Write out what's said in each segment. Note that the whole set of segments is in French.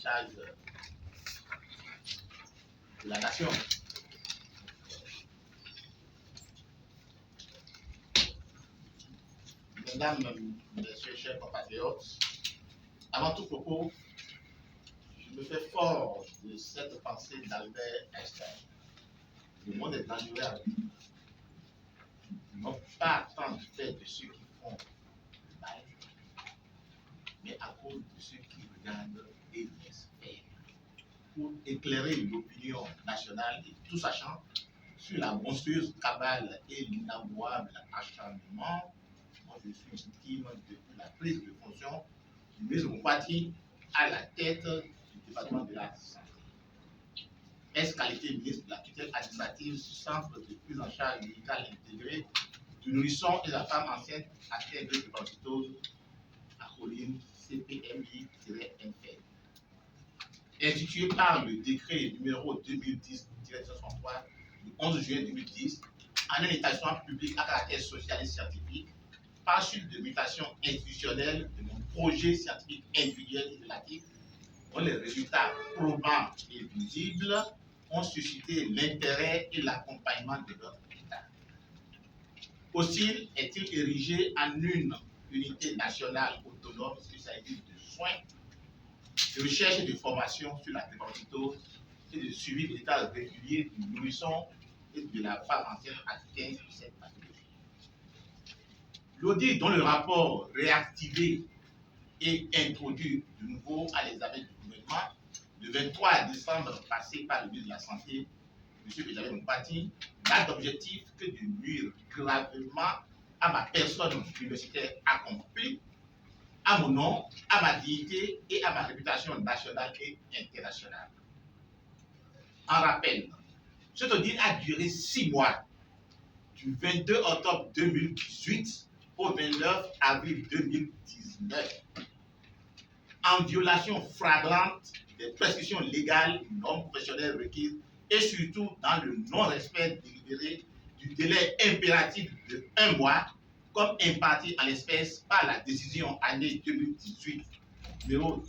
charge de la nation. Mesdames, Messieurs, chers compatriotes, avant tout propos, je me fais fort de cette pensée d'Albert Einstein. Le monde est dangereux avec nous. Non pas tant du fait de ceux qui font le mal, mais à cause de ceux qui regardent et laissent faire. Pour éclairer l'opinion nationale et tout sachant sur la monstrueuse cabale et l'inavouable acharnement, moi je suis victime depuis la prise de fonction du ministre Moupati à la tête du département de la santé. Est-ce qualité ministre de la tutelle administrative du centre de prise en charge médicale intégrée du nourrisson et de la femme enceinte atteinte de drépanocytose à Colline CPMI-NF. Institué par le décret numéro 2010-63 du 11 juin 2010 en un établissement public à caractère social et scientifique, par suite de mutations institutionnelles de mon projet scientifique individuel et relatif, dont les résultats probants et visibles ont suscité l'intérêt et l'accompagnement de notre État. Aussi est-il érigé en une unité nationale autonome spécialisée de soins, de recherche et de formation sur la drépanocytose et de suivi de l'état régulier du nourrisson et de la femme enceinte atteinte de cette pathologie. L'audit dont le rapport réactivé et introduit de nouveau à l'examen du gouvernement le 23 décembre passé par le ministre de la Santé, M. Benjamin Moupati, n'a d'objectif que de nuire gravement à ma personne universitaire accomplie, à mon nom, à ma dignité et à ma réputation nationale et internationale. En rappel, cet audit a duré 6 mois, du 22 octobre 2018 au 29 avril 2019, en violation flagrante des prescriptions légales non professionnelles requises et surtout dans le non-respect délibéré du délai impératif de 1 mois, comme imparti en l'espèce par la décision année 2018 numéro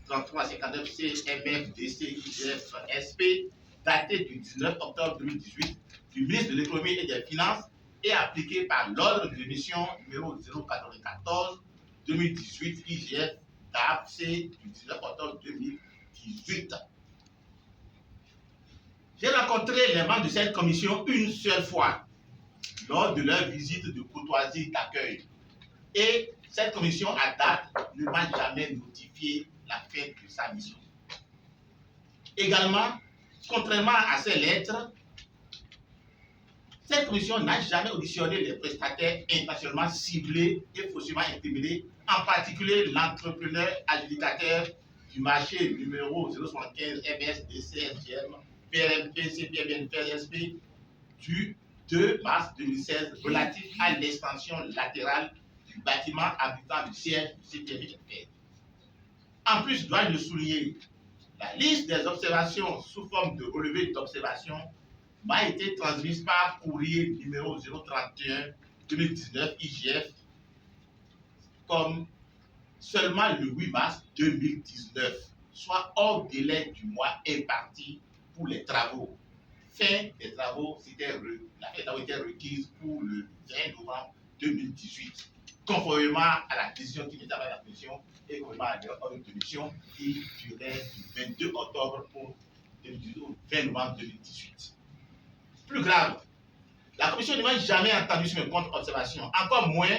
3359 CMF-DC-IGF-SP, datée du 19 octobre 2018 du ministre de l'économie et des finances et appliquée par l'ordre de l'émission numéro 094 2018 IGF C du 19 octobre 2018. J'ai rencontré les membres de cette commission une seule fois lors de leur visite de courtoisie d'accueil. Et cette commission, à date, ne m'a jamais notifié la fin de sa mission. Également, contrairement à ces lettres, cette commission n'a jamais auditionné les prestataires intentionnellement ciblés et faussement incriminés, en particulier l'entrepreneur adjudicateur du marché numéro 075 MSDCSGM PRMP CPMNPSP du 2 mars 2016 relatif à l'extension latérale du bâtiment abritant le siège du CPMNP. En plus, dois-je le souligner, la liste des observations sous forme de relevé d'observation m'a été transmise par courrier numéro 031 2019 IGF comme seulement le 8 mars 2019, soit hors délai du mois imparti pour les travaux. Fin des travaux, la fin des travaux était requise pour le 20 novembre 2018, conformément à la décision qui m'était par la commission et conformément à l'ordre de mission qui durait du 22 octobre au 20 novembre 2018. Plus grave, la commission ne m'a jamais entendu sur mes contre-observations, encore moins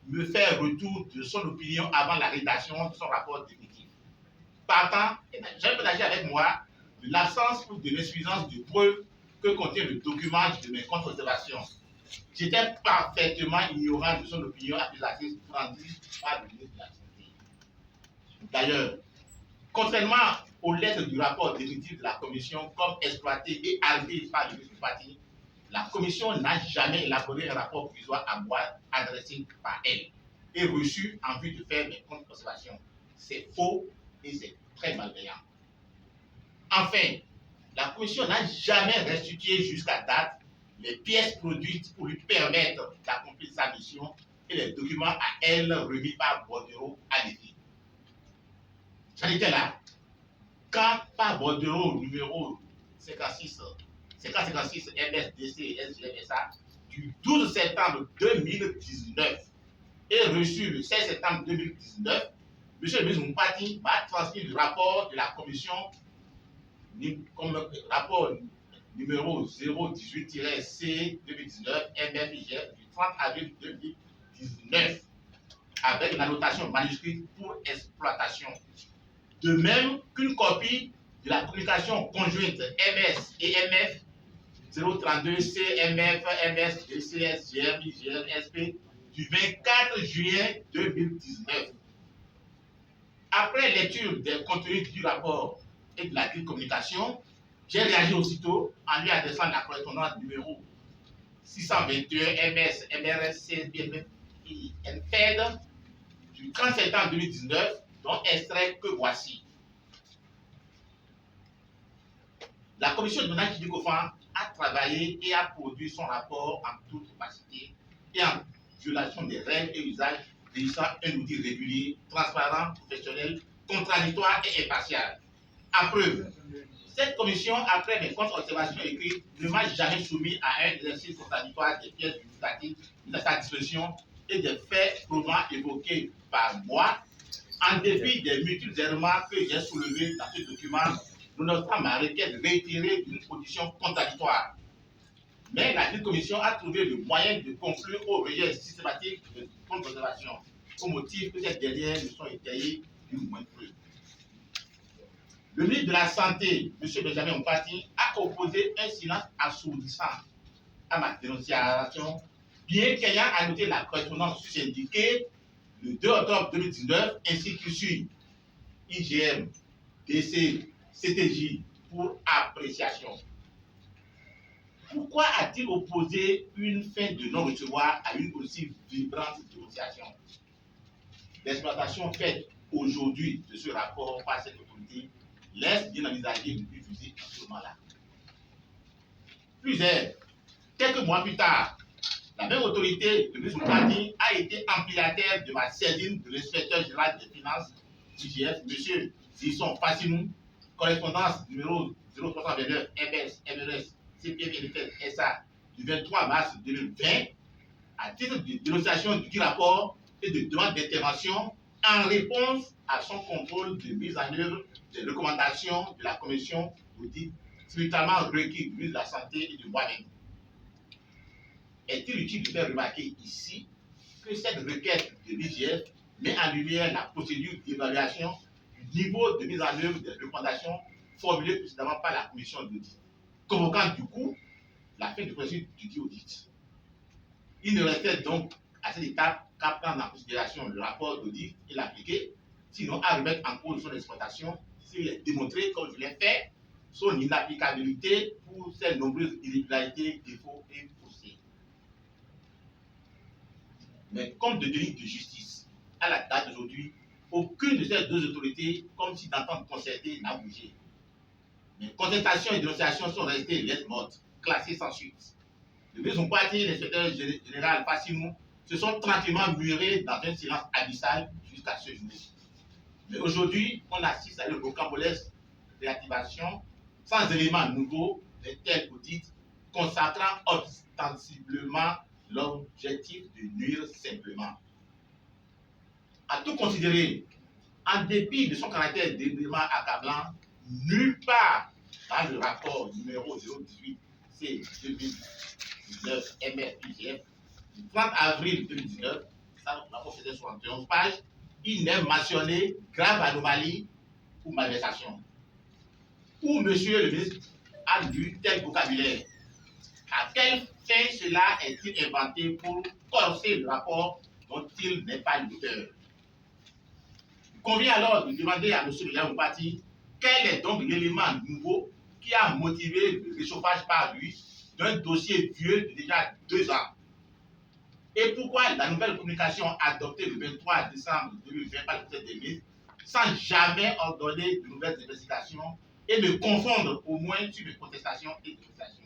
me faire retour de son opinion avant la rédaction de son rapport définitif. Partant, elle n'a jamais partagé avec moi de l'absence ou de l'insuffisance de preuves que contient le document de mes contre-observations. J'étais parfaitement ignorant de son opinion accusatrice rendue par le ministre de la Santé. D'ailleurs, contrairement aux lettres du rapport définitif de la commission comme exploité et argué par le ministre Moupati, la commission n'a jamais élaboré un rapport provisoire à moi adressé par elle et reçu en vue de faire mes contre-observations. C'est faux et c'est très malveillant. Enfin, la commission n'a jamais restitué jusqu'à date les pièces produites pour lui permettre d'accomplir sa mission et les documents à elle remis par Bordereau à l'effet. J'en étais là. quand par bordereau numéro 56 MSDC SGFSA du 12 septembre 2019 et reçu le 16 septembre 2019, M. le ministre Moupati m'a transmis le rapport de la commission comme rapport numéro 018-C 2019 MFIGF du 30 avril 2019 avec la notation manuscrite pour exploitation. De même qu'une copie de la communication conjointe MS et MF 032 CMF MS DCS GM IGM SP du 24 juillet 2019. Après lecture des contenus du rapport et de la communication, j'ai réagi aussitôt en lui adressant la correspondance numéro 621 MS MRS BMF INFED du 30 septembre 2019, dont extrait que voici. La commission de ménage du COFAN a travaillé et a produit son rapport en toute opacité et en violation des règles et usages régissant un outil régulier, transparent, professionnel, contradictoire et impartial. À preuve, cette commission, après mes contre-observations écrites, ne m'a jamais soumis à un exercice contradictoire des pièces justificatives de sa disposition et des faits prouvant évoqués par moi, en dépit des multiples éléments que j'ai soulevés dans ce document, nonobstant ma requête réitérée d'une position contradictoire. Mais la commission a trouvé le moyen de conclure au rejet systématique de contre-observation, au motif que ces dernières ne sont étayées du moins peu. Le ministre de la Santé, M. Benjamin Moupati, a opposé un silence assourdissant à ma dénonciation, bien qu'ayant annoté la correspondance syndiquée le 2 octobre 2019, ainsi que sur IGM, DC, CTJ pour appréciation. Pourquoi a-t-il opposé une fin de non-recevoir à une aussi vibrante dénonciation? L'exploitation faite aujourd'hui de ce rapport par cette autorité laisse bien envisager de diffuser à ce moment-là. Quelques mois plus tard, la même autorité de M. Moupati a été ampliataire de ma saisine de l'inspecteur général des finances IGF, M. Zisson Fassinou, correspondance numéro 0329 MS MRS CPMNFS SA du 23 mars 2020, à titre de dénonciation du rapport et de demande d'intervention en réponse à son contrôle de mise en œuvre des recommandations de la commission d'audit simultanément requis du ministre de la Santé et de moi-même. Est-il utile de faire remarquer ici que cette requête de l'IGF met en lumière la procédure d'évaluation du niveau de mise en œuvre des recommandations formulées précédemment par la commission d'audit, convoquant du coup la fin du processus du audit. Il ne restait donc à cette étape qu'à prendre en considération le rapport d'audit et l'appliquer, sinon à remettre en cause son exploitation s'il est démontré, comme je l'ai fait, son inapplicabilité pour ses nombreuses irrégularités, défauts et procès. Mais comme de délit de justice, à la date d'aujourd'hui, aucune de ces deux autorités, comme si d'entente concertée, n'a bougé. Mais contestations et dénonciations sont restées lettres mortes, classées sans suite. Le ministre Moupati et l'inspecteur général Fassinou se sont tranquillement murés dans un silence abyssal jusqu'à ce jour. Mais aujourd'hui, on assiste à une rocambolesque réactivation sans éléments nouveaux de tels audits consacrant ostensiblement l'objectif de nuire simplement. À tout considérer, en dépit de son caractère d'élément accablant, nulle part dans le rapport numéro 018 C 2019 MFIGF du 30 avril 2019, ça rapport faisait 71 pages, il n'est mentionné grave anomalie ou malversation. Où monsieur le ministre a lu tel vocabulaire? À quelle fin cela est-il inventé pour corser le rapport dont il n'est pas l'auteur? Il convient alors de demander à M. Benjamin Moupati quel est donc l'élément nouveau qui a motivé le réchauffage par lui d'un dossier vieux de déjà 2 ans. Et pourquoi la nouvelle communication adoptée le 23 décembre 2020 par le Conseil des ministres sans jamais ordonner de nouvelles investigations et me confondre au moins sur les contestations et dénonciations?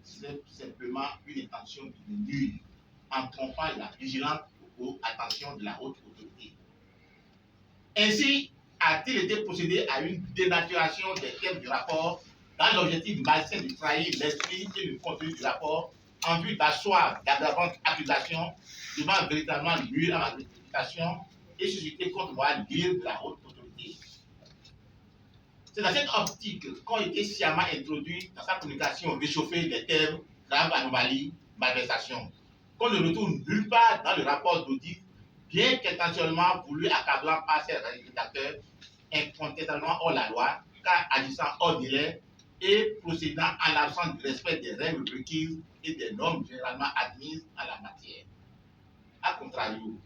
C'est simplement une intention de nuire en trompant la vigilante attention de la haute autorité. Ainsi, a-t-il été procédé à une dénaturation des thèmes du rapport dans l'objectif malsain de trahir l'esprit et le contenu du rapport en vue d'asseoir d'aggravantes accusations devant véritablement nuire à ma réputation et susciter contre moi l'ire de la haute autorité. C'est dans cette optique qu'ont été sciemment introduits dans sa communication réchauffée les termes grave anomalie, malversation, qu'on ne retrouve nulle part dans le rapport d'audit, bien qu'intentionnellement voulu accablant par ses rédacteurs, incontestablement hors la loi, car agissant hors délai et procédant en l'absence du respect des règles requises et des normes généralement admises en la matière. A contrario,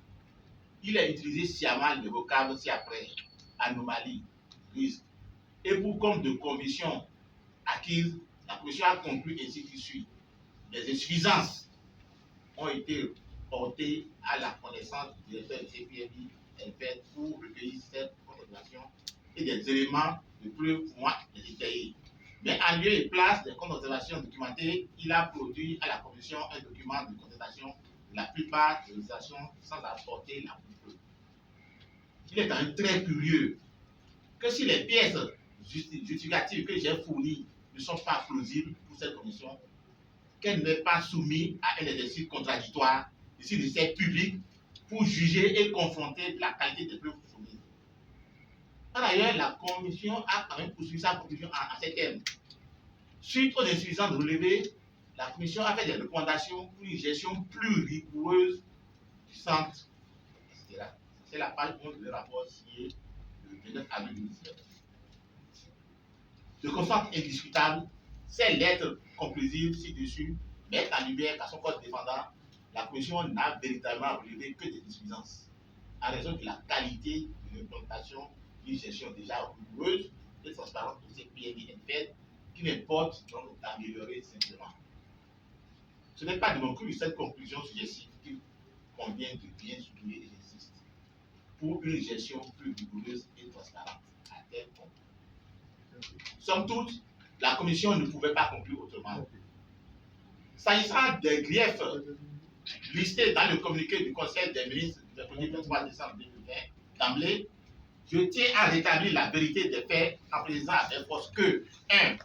il a utilisé sciemment le vocable ci-après, anomalie, risque, et pour compte de conviction acquise, la commission a conclu ainsi qu'il suit. Les insuffisances ont été portées à la connaissance du directeur de CPMI LPED pour recueillir cette contestation et des éléments de preuve pour moi les détailler. Mais en lieu et place des comptes d'observation documentés, il a produit à la commission un document de contestation de la plupart des organisations sans apporter la preuve. Il est quand même très curieux que si les pièces justificatives que j'ai fournies ne sont pas plausibles pour cette commission, qu'elle n'est pas soumise à un exercice contradictoire ici de cette public pour juger et confronter la qualité des preuves fournies. Par ailleurs, la commission a quand même poursuivi sa conclusion en ces termes. Suite aux insuffisances relevées, la commission a fait des recommandations pour une gestion plus rigoureuse du centre, etc. C'est la page 11 du rapport signé le 29 avril 2017. De constance indiscutable, ces lettres conclusives ci-dessus mettent en lumière qu'à son corps défendant, la commission n'a véritablement relevé que des insuffisances, en raison de la qualité de l'implantation d'une gestion déjà rigoureuse et transparente de ces PMI NPED, qui n'importe donc d'améliorer simplement. Ce n'est pas de mon cru cette conclusion suggestive qu'il convient de bien souligner et j'insiste, pour une gestion plus rigoureuse et transparente à tel point. Somme toute, la commission ne pouvait pas conclure autrement. S'agissant des griefs listés dans le communiqué du Conseil des ministres du 23 décembre 2020, d'emblée, je tiens à rétablir la vérité des faits en précisant avec force que 1.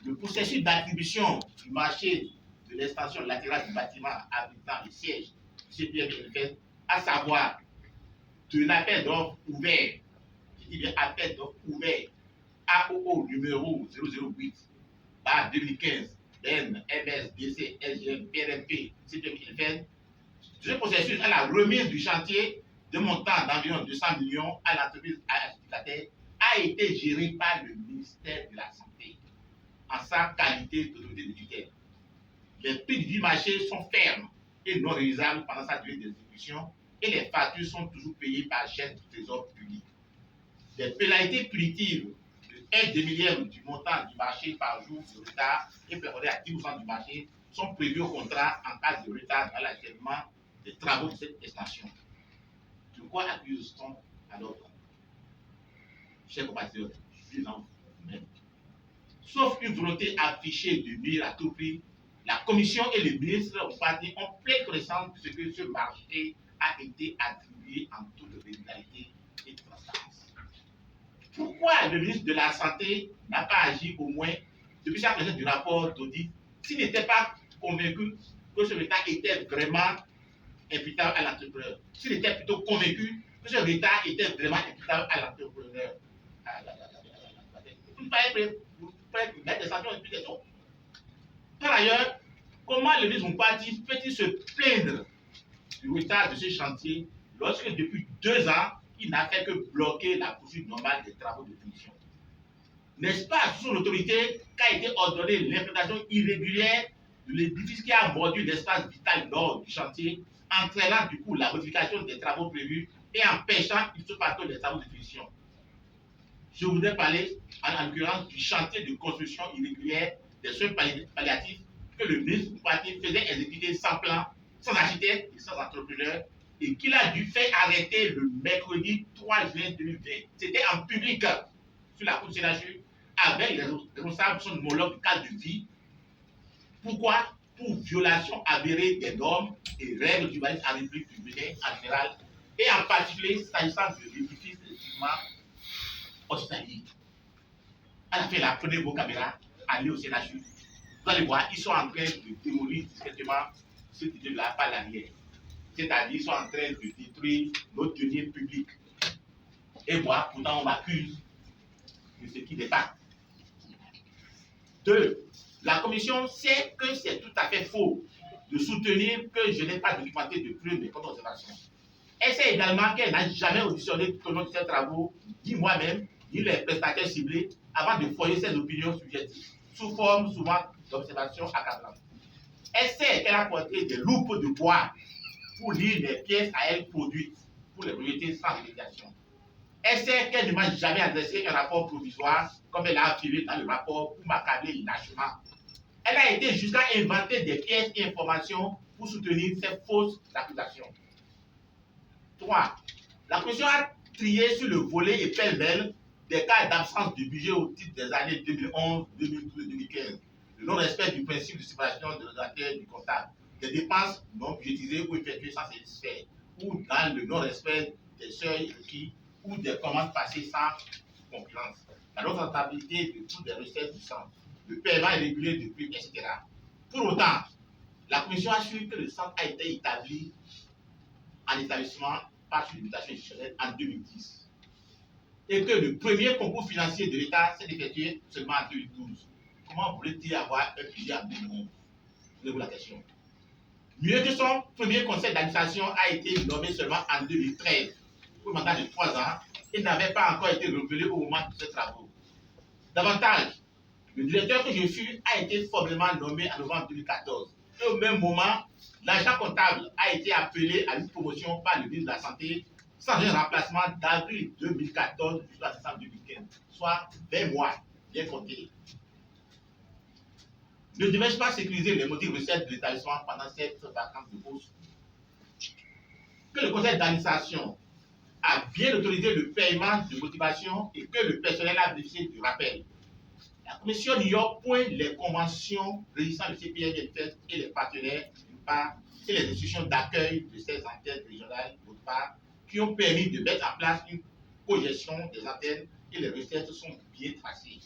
Le processus d'attribution du marché de l'extension latérale du bâtiment abritant le siège du CPMI, à savoir de l'appel d'offres ouvert, je dis bien appel d'offres ouvert, AOO numéro 008, par 2015, DEN, MS, DC, SGM, PRMP, CPMI, ce processus à la remise du chantier de montant d'environ 200 millions à l'entreprise adjudicataire a été géré par le ministère de la Santé en sa qualité d'autorité budgétaire. Les prix du marché sont fermes et non réalisables pendant sa durée d'exécution et les factures sont toujours payées par chèque du trésor public. Les pénalités punitives de 1 demi-millième du montant du marché par jour de retard et perforées à 10% du marché sont prévues au contrat en cas de retard dans l'achèvement des travaux de cette extension. De quoi accuse-t-on alors, chers compatriotes, même. Sauf une volonté affichée de nuire à tout prix, la commission et le ministre ont pleine connaissance de ce que ce marché a été attribué en toute régularité et transparence. Pourquoi le ministre de la Santé n'a pas agi au moins depuis sa présence du rapport d'audit s'il n'était pas convaincu que ce retard était vraiment imputable à l'entrepreneur, s'il était plutôt convaincu que ce retard était vraiment imputable à l'entrepreneur? Vous ne pouvez pas mettre des sanctions et puis des autres. Par ailleurs, comment le ministre Moupati peut-il se plaindre du retard de ce chantier lorsque depuis 2 ans, il n'a fait que bloquer la poursuite normale des travaux de finition? N'est-ce pas sous son autorité qu'a été ordonnée l'implantation irrégulière de l'édifice qui a mordu l'espace vital lors du chantier, entraînant du coup la modification des travaux prévus et empêchant ipso facto des travaux de finition? Je voudrais parler en l'occurrence du chantier de construction irrégulière des soins palliatifs que le ministre Moupati faisait exécuter sans plan, sans architecte et sans entrepreneur, et qu'il a dû faire arrêter le mercredi 3 juin 2020. C'était en public sur la cour de CNHU avec les responsables de son homologue de cadre de vie. Pourquoi? Pour violation avérée des normes et règles d'urbanisme en République du Bénin en général, et en particulier s'agissant de l'édifice hospitalier. À la fin, là, prenez vos caméras, allez au CNHU. Vous allez voir, ils sont en train de démolir discrètement ce idiot-là par l'arrière. C'est-à-dire, ils sont en train de détruire notre denier public. Et moi, pourtant, on m'accuse de ce qui n'est pas. 2. La commission sait que c'est tout à fait faux de soutenir que je n'ai pas documenté de preuves de contre-observation. Elle sait également qu'elle n'a jamais auditionné tout au long de ses travaux, ni moi-même, ni les prestataires ciblés, avant de foyer ses opinions subjectives, sous forme souvent d'observations accablantes. Elle sait qu'elle a porté des loupes de bois pour lire les pièces à elle produites, pour les projeter sans vérification. Elle sait qu'elle ne m'a jamais adressé un rapport provisoire, comme elle a affirmé dans le rapport, pour m'accabler lâchement. Elle a été jusqu'à inventer des pièces et informations pour soutenir ces fausses accusations. 3. La commission a trié sur le volet et pêle-mêle des cas d'absence de budget au titre des années 2011, 2012 et 2015. Le non-respect du principe de séparation de l'ordinateur du comptable, des dépenses non budgétisées ou effectuées sans satisfaire, ou dans le non-respect des seuils requis ou des commandes passées sans concurrence, la non-rentabilité de toutes les recettes du centre, le paiement irrégulier de prix, etc. Pour autant, la commission assure que le centre a été établi en établissement par limitation institutionnelle en 2010 et que le premier concours financier de l'État s'est effectué seulement en 2012. Comment voulait-il avoir un budget en 2011? Posez-vous la question. Mieux que son premier conseil d'administration a été nommé seulement en 2013 pour un mandat de 3 ans et n'avait pas encore été renouvelé au moment de ses travaux. Davantage, le directeur que je fus a été formellement nommé en novembre 2014. Et au même moment, l'agent comptable a été appelé à une promotion par le ministre de la Santé sans un remplacement d'avril 2014 jusqu'à décembre 2015, soit 20 mois, bien compté. Ne devais-je pas sécuriser les motifs recettes de l'établissement pendant cette vacance de poste? Que le conseil d'administration a bien autorisé le paiement de motivation et que le personnel a bénéficié du rappel. La commission n'ignore point les conventions régissant le CPNFS et les partenaires, d'une part, et les institutions d'accueil de ces antennes régionales, d'autre part, qui ont permis de mettre en place une cogestion des antennes et les recettes sont bien tracées.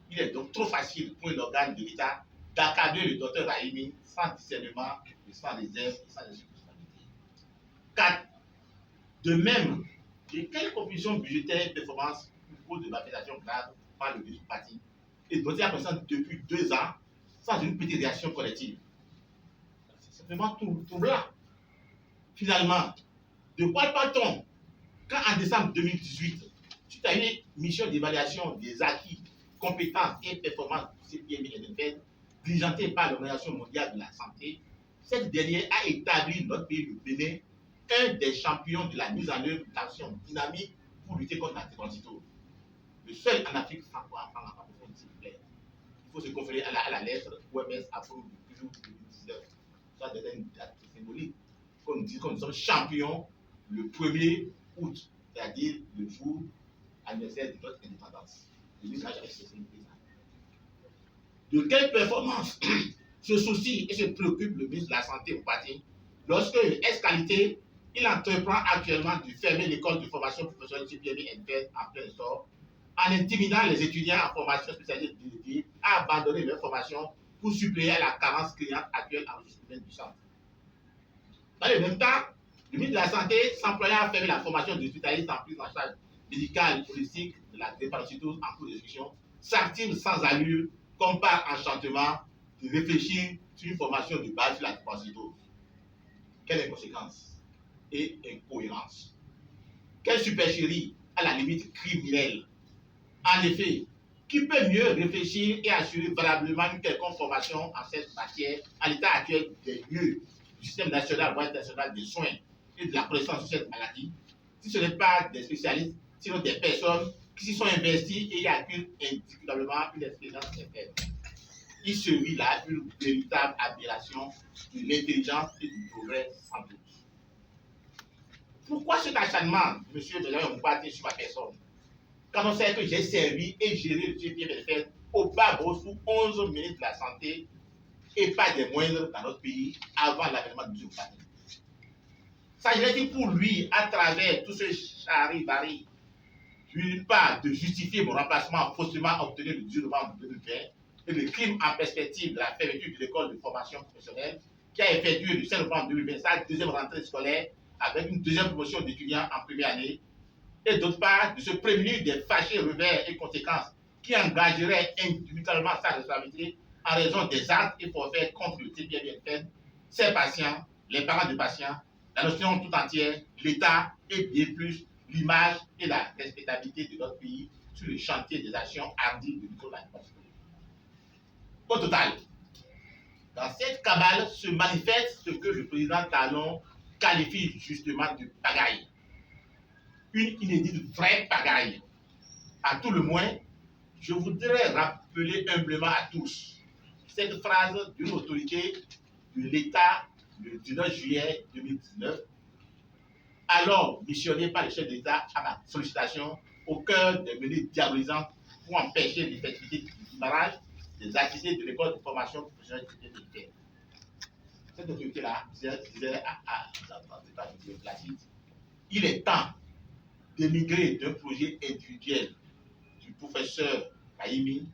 Il est donc trop facile pour un organe de l'État d'accabler le docteur Rahimi sans discernement, sans réserve et sans responsabilité. 4. De même, de quelle conclusion budgétaire et performance pour cause de l'application grave par le ministre parti et dont il a connaissance depuis 2 ans sans une petite réaction collective? C'est simplement troublant. Finalement, de quoi parle-t-on quand en décembre 2018, suite à une mission d'évaluation des acquis, compétences et performances du CPMI et NFS, diligentée par l'Organisation mondiale de la santé, cette dernière a établi notre pays, le Bénin, un des champions de la mise en œuvre d'actions dynamiques pour lutter contre la drépanocytose. Le seul en Afrique francophone, s'il vous plaît. Il faut se conférer à la lettre OMS approuve du 2019. Ça devient une date symbolique. Comme nous disons que nous sommes champions le 1er août, c'est-à-dire le jour anniversaire de notre indépendance. Le ministre n'a jamais cessé de dire ça. De quelle performance se soucie et se préoccupe le ministre de la Santé au parti lorsque, S-Qualité, il entreprend actuellement de fermer l'école de formation professionnelle CPMI NPS en plein essor, en intimidant les étudiants en formation spécialisée dédiée à abandonner leur formation pour suppléer à la carence cliente actuelle en ressources humaines du centre. Dans le même temps, le ministre de la Santé s'employant à fermer la formation des spécialistes en prise en charge médicale holistique de la drépanocytose en cours d'exécution, s'active sans allure, comme par enchantement, de réfléchir sur une formation de base sur la drépanocytose. Quelle inconséquence et incohérence! Quelle supercherie, à la limite criminelle! En effet, qui peut mieux réfléchir et assurer valablement une quelconque formation en cette matière à l'état actuel des lieux du système national ou international de soins et de la connaissance sur cette maladie, si ce n'est pas des spécialistes, sinon des personnes qui s'y sont investies et y accusent indiscutablement une expérience certaine. Il se vit là une véritable aberration de l'intelligence et du progrès sans doute. Pourquoi cet acharnement, M. Benjamin Moubati, sur ma personne, quand on sait que j'ai servi et géré le CPMFS au bas sous 11 ministres de la Santé et pas des moindres dans notre pays avant l'avènement de M. Moubati? S'agirait-il pour lui, à travers tout ce charivari, d'une part, de justifier mon remplacement faussement obtenu le 10 novembre 2020 et le crime en perspective de la fermeture de l'école de formation professionnelle qui a effectué le 5 novembre 2020 sa deuxième rentrée scolaire avec une deuxième promotion d'étudiants en première année, et d'autre part, de se prémunir des fâcheux revers et conséquences qui engageraient individuellement sa responsabilité en raison des actes et forfaits contre le TPMFN, ses patients, les parents des patients, la nation tout entière, l'État et bien plus l'image et la respectabilité de notre pays sur le chantier des actions hardies de lutte contre la démocratie. Au total, dans cette cabale se manifeste ce que le président Talon qualifie justement de pagaille. Une inédite vraie pagaille. À tout le moins, je voudrais rappeler humblement à tous cette phrase d'une autorité de l'État le 19 juillet 2019, alors missionné par le chef d'État à ma sollicitation au cœur des menées diabolisantes pour empêcher l'effectivité du démarrage des activités de l'école de formation professionnelle militaire. Cette autorité-là disait il est temps d'émigrer d'un projet individuel du professeur Raimi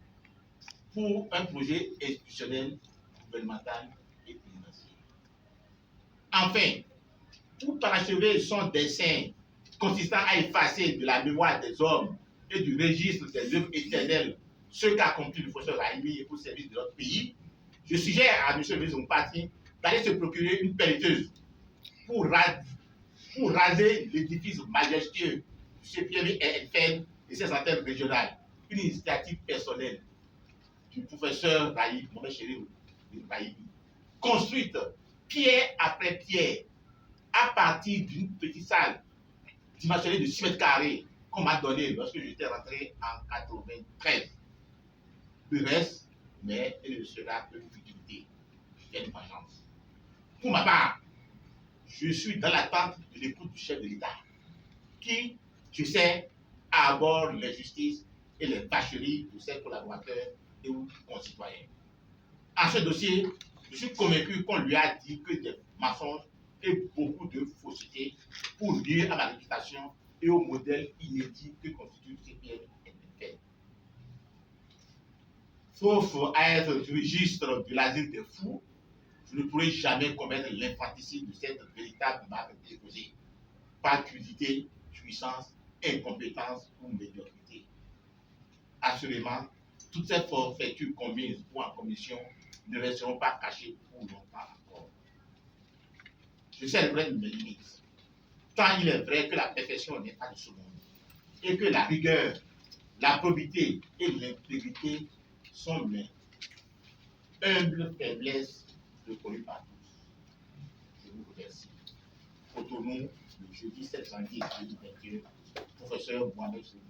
pour un projet institutionnel, gouvernemental et financier. Enfin, pour parachever son dessein consistant à effacer de la mémoire des hommes et du registre des œuvres éternelles ce qu'a accompli le professeur Raimi au service de notre pays, je suggère à M. le ministre Mpati d'aller se procurer une pelleteuse pour raser l'édifice majestueux du CPMFN et ses antennes régionales. Une initiative personnelle du professeur Raimi, mon chéri Raimi, construite pierre après pierre à partir d'une petite salle dimensionnée de 6 mètres carrés qu'on m'a donné lorsque j'étais rentré en 93. Le reste, mais elle ne sera que futilité. Il y a une vengeance. Pour ma part, je suis dans l'attente de l'écoute du chef de l'État, qui, je sais, aborde les justices et les vacheries de ses collaborateurs et ou concitoyens. En ce dossier, je suis convaincu qu'on lui a dit que des mensonges et beaucoup de fausseté pour nuire à ma réputation et au modèle inédit que constitue le CPMFN. Sauf à être du registre de l'asile des fous, je ne pourrai jamais commettre l'infanticide de cette véritable marque déposée. Par cupidité, puissance, incompétence ou médiocrité. Assurément, toutes ces forfaitures commises ou en commission ne resteront pas cachées pour longtemps encore. Je sais le vrai de mes limites, tant il est vrai que la perfection n'est pas de ce monde, et que la rigueur, la probité et l'intégrité sont mes humbles faiblesses reconnues par tous. Je vous remercie. Cotonou, le jeudi 7 janvier 2021, professeur Mohamed Souli.